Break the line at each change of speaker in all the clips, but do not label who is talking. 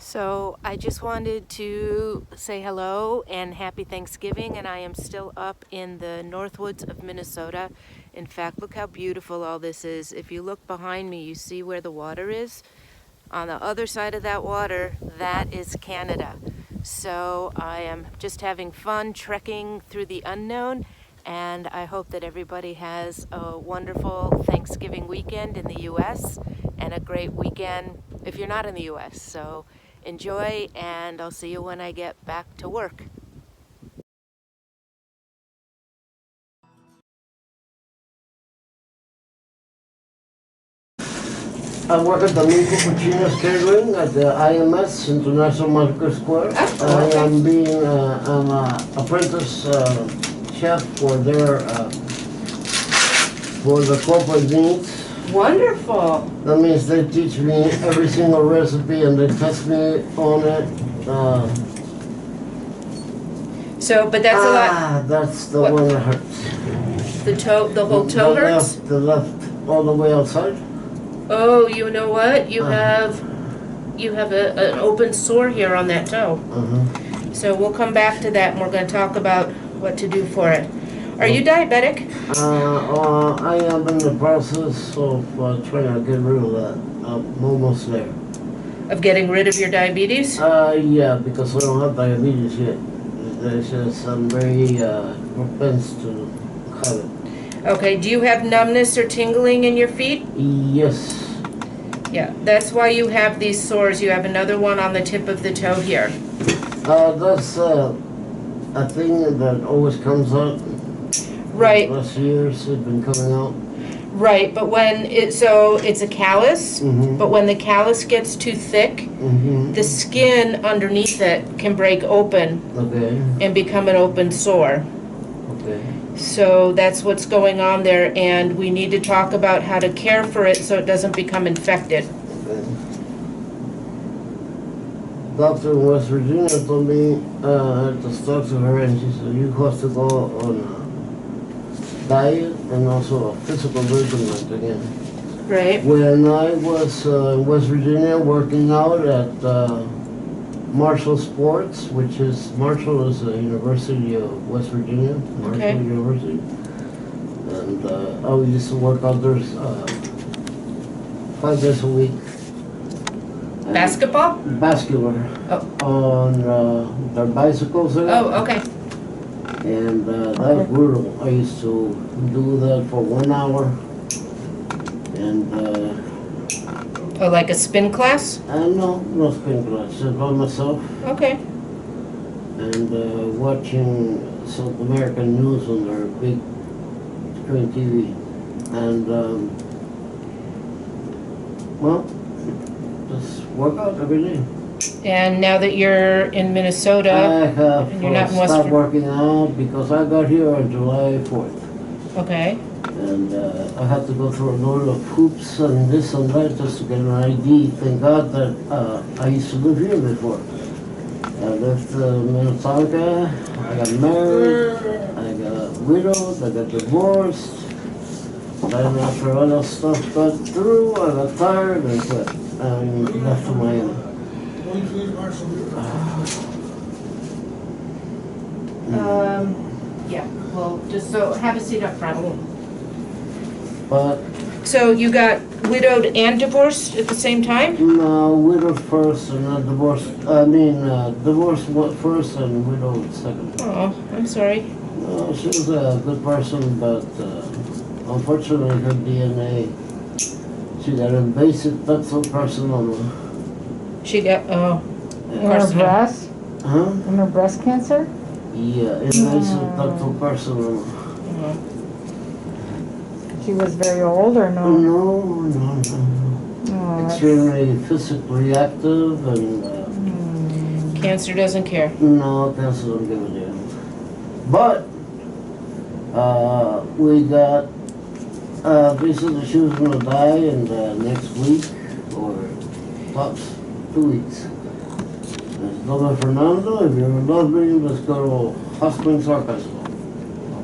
So I just wanted to say hello and happy Thanksgiving, and I am still up in the Northwoods of Minnesota. In fact, look how beautiful all this is. If you look behind me, you see where the water is. On the other side of that water, that is Canada. So I am just having fun trekking through the unknown, and I hope that everybody has a wonderful Thanksgiving weekend in the US and a great weekend if you're not in the US. So enjoy, and I'll see you when I get back to work.
I work at the Minco Cucina's Catering at the IMS, International Market Square. I am being I'm a apprentice chef for for the corporate needs.
Wonderful.
That means they teach me every single recipe and they test me on it.
So, but that's a lot.
That's the
What?
one that hurts.
The whole toe hurts?
The left, all the way outside.
Oh, you know what? You have an open sore here on that toe. So we'll come back to that and we're going to talk about what to do for it. Are you diabetic?
I am in the process of trying to get rid of that. I'm almost there.
Of getting rid of your diabetes?
Yeah, because I don't have diabetes yet. There's just I'm very propense to have it.
Okay, do you have numbness or tingling in your feet?
Yes.
Yeah, that's why you have these sores. You have another one on the tip of the toe here.
That's a thing that always comes out.
Right.
Last years it's been coming out.
Right, but when it's a callus, but when the callus gets too thick, the skin underneath it can break open and become an open sore.
Okay.
So that's what's going on there, and we need to talk about how to care for it so it doesn't become infected.
Okay. Doctor in West Virginia told me I had to talk to her, and she said you have to go on diet and also a physical regimen again.
Right.
When I was in West Virginia working out at Marshall Sports, which is Marshall is a University of West Virginia, Marshall University, and I used to work out there 5 days a week.
Basketball?
Vascular. On their bicycles.
Oh, okay.
And that was brutal. I used to do that for 1 hour. And
Oh, like a spin class?
no spin class, just by myself.
Okay.
And watching South American news on their big screen TV. And well, just work out every day.
And now that you're in Minnesota,
I have
and you're not in West
stopped working out because I got here on July 4th.
Okay.
And I had to go through a load of hoops and this and that just to get an ID. Thank God that I used to live here before. I left Minnesota, I got married, I got widowed, I got divorced. Then after all that stuff got through, I got tired and quit. And left to Miami.
Yeah, well, just so, have a seat up front.
But
So you got widowed and divorced at the same time?
no, widowed first and not divorced. Divorced first and widowed second.
Oh, I'm sorry.
No, she was a good person, but unfortunately her DNA, she got invasive ductal carcinoma.
She got,
In her breast?
Huh?
In her breast cancer?
Yeah, invasive ductal carcinoma.
She was very old or no?
No.
Oh,
Extremely physically active and
cancer doesn't care.
no, cancer don't give a damn. But we got basically she was gonna die in the next week or tops 2 weeks. Dona Fernando, if you're not me, let's go to Hot Springs, Arkansas.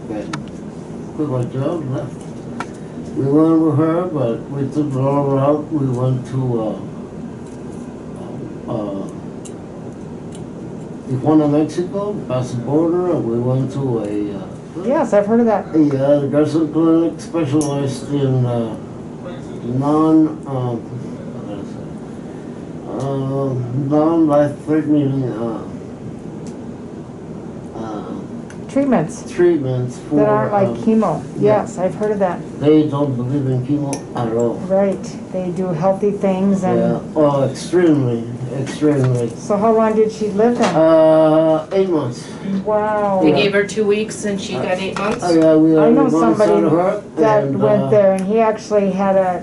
Okay. Quit my job, left. We went with her, but we took the long route. We went to Tijuana, Mexico, past the border, and we went to
Yes, I've heard of that.
the Gerson Clinic specialized in non-life-threatening
Treatments
treatments for.
that aren't like chemo.
yeah.
Yes, I've heard of that.
They don't believe in chemo at all.
Right. They do healthy things and.
Yeah. Oh, extremely.
So how long did she live then?
8 months.
Wow.
They gave her 2 weeks and she got 8 months?
Yeah, we
I
are
know
going
somebody
to her,
that
and,
went there and he actually had a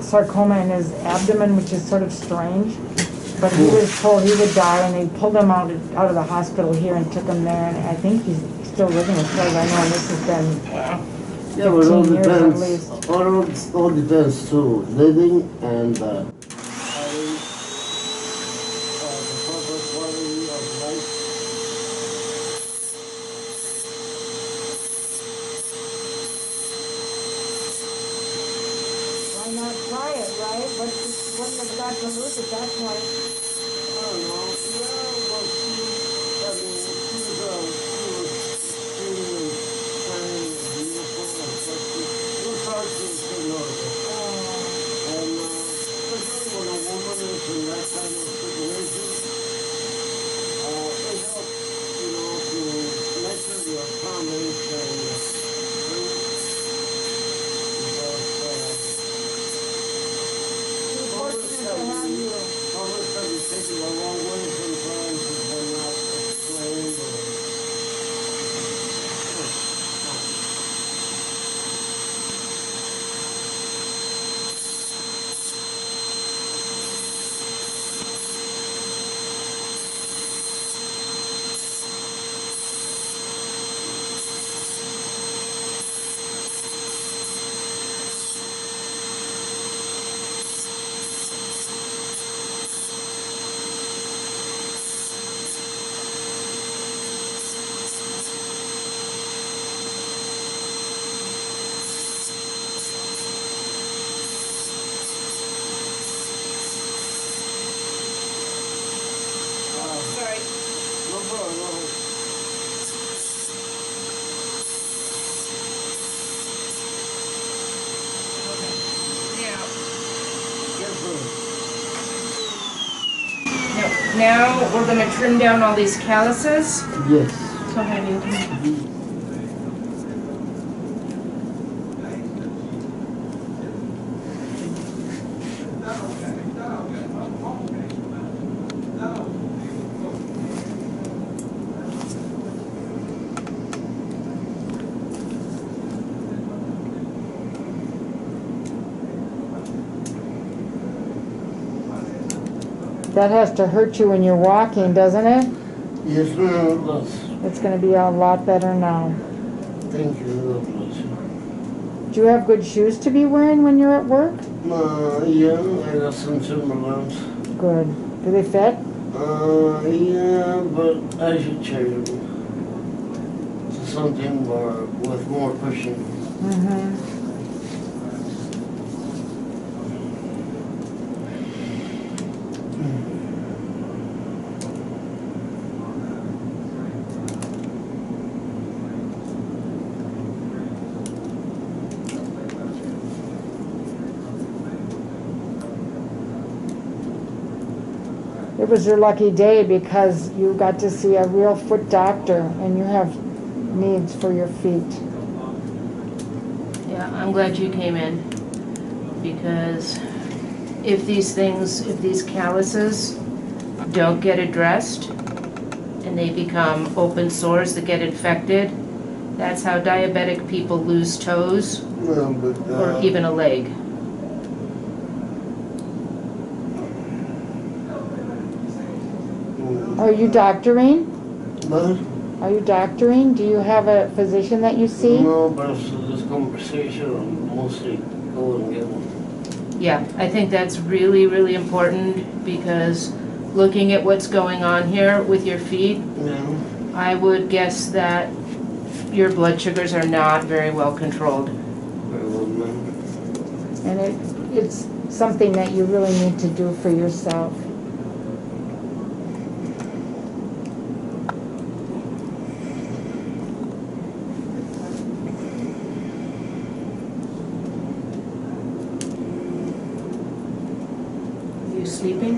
sarcoma in his abdomen, which is sort of strange. But he was told he would die and they pulled him out of the hospital here and took him there and I think he's still living as far as I know and this has been
Wow.
Yeah, but it all
15 years at
depends.
least.
All depends too. Living and having the proper quality of life.
Why not try it, right? What have got to lose it? That's why.
I don't know. Yeah, well, she was extremely kind and beautiful and sexy. It was hard to ignore her. And especially when a woman is in that kind of situation, it helps, to nurture your families and always can be taken the wrong way sometimes if they're not explained or.
Sorry.
No problem, no.
Now,
Yes, sir.
now we're gonna trim down all these calluses.
Yes.
Go ahead, Anthony.
That has to hurt you when you're walking, doesn't it?
Yes, ma'am, it does.
It's gonna be a lot better now.
Thank you, God bless you.
Do you have good shoes to be wearing when you're at work?
Yeah, I got some Timberlands.
Good. Do they fit?
Yeah, but I should change them to something with more cushion.
Mm-hmm. It was your lucky day because you got to see a real foot doctor and you have needs for your feet.
Yeah, I'm glad you came in because if these calluses don't get addressed and they become open sores that get infected, that's how diabetic people lose toes
Well, but,
or even a leg.
Are you doctoring?
but,
Are you doctoring? Do you have a physician that you see?
no, but after this conversation, I'll mostly go and get one.
Yeah, I think that's really, really important because looking at what's going on here with your feet,
Yeah.
I would guess that your blood sugars are not very well controlled.
Very well, ma'am.
And it's something that you really need to do for yourself.
you sleeping?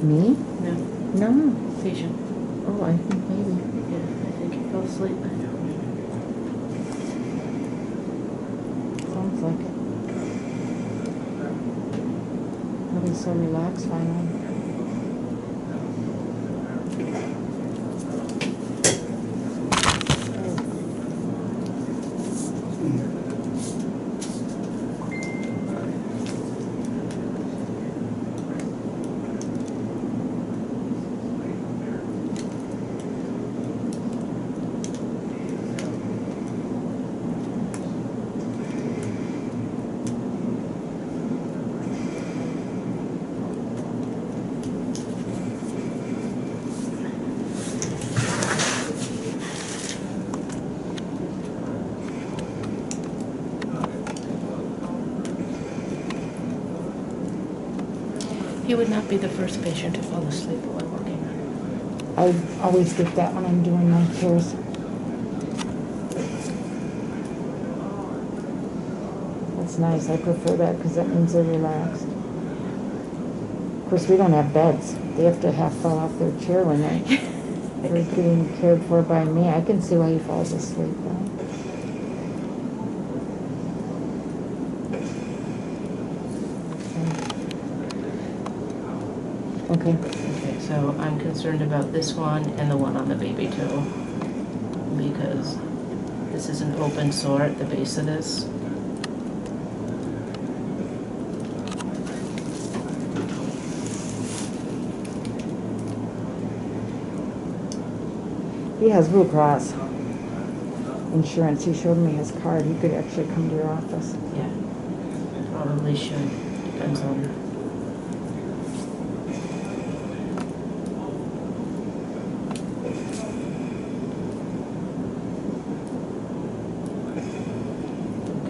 Me?
No.
No.
Patient.
Oh, I think maybe.
Yeah, I think he fell asleep.
Sounds like it. I'll be so relaxed finally.
He would not be the first patient to fall asleep while working.
I always get that when I'm doing my cares. That's nice. I prefer that because that means they're relaxed. Of course, we don't have beds. They have to half fall off their chair when they're getting cared for by me. I can see why he falls asleep though. Okay.
Okay, so I'm concerned about this one and the one on the baby toe. Because this is an open sore at the base of this.
He has Blue Cross insurance. He showed me his card. He could actually come to your office.
Yeah, probably should. Depends on.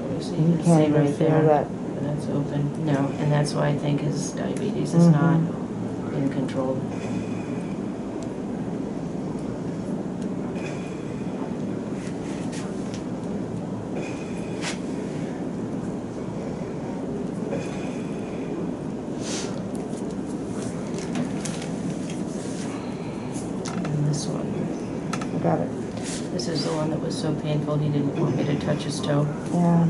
Okay, so you
You
can
can't
see
even
right
feel
there.
that.
That's open. No, and that's why I think his diabetes is not in control. And this one.
I got it.
This is the one that was so painful he didn't want me to touch his toe.
Yeah.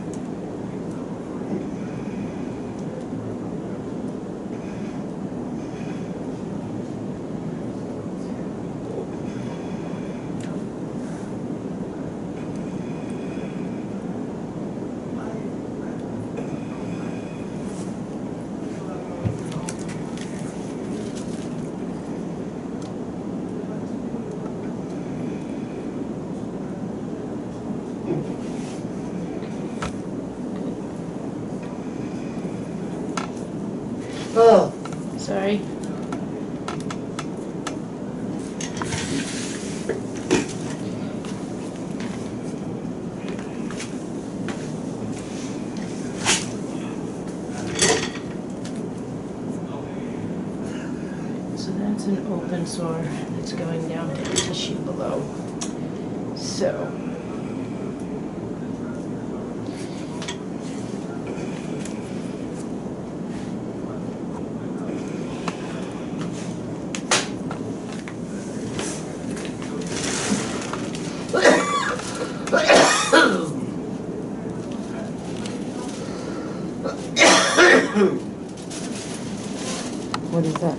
Oh,
Sorry. So that's an open sore that's going down to the tissue below. So.
What is that?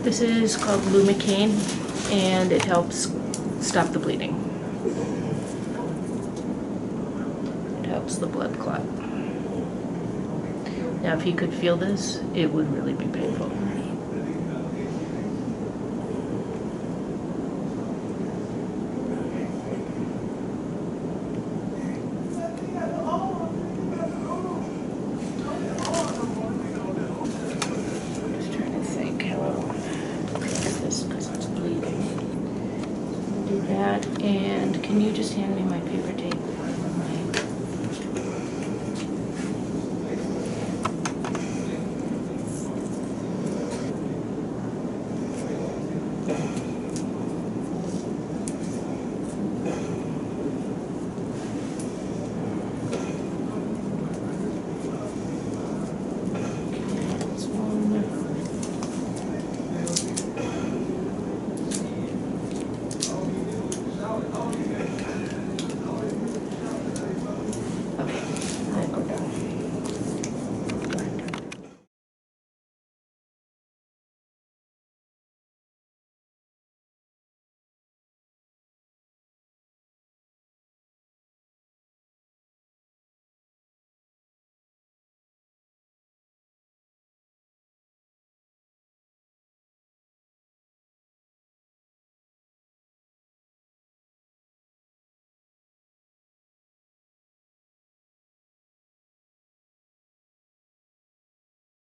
This is called Lumicaine, and it helps stop the bleeding. It helps the blood clot. Now, if he could feel this, it would really be painful. Just trying to think how I want to fix this because it's bleeding. Do that, and can you just hand me my paper tape?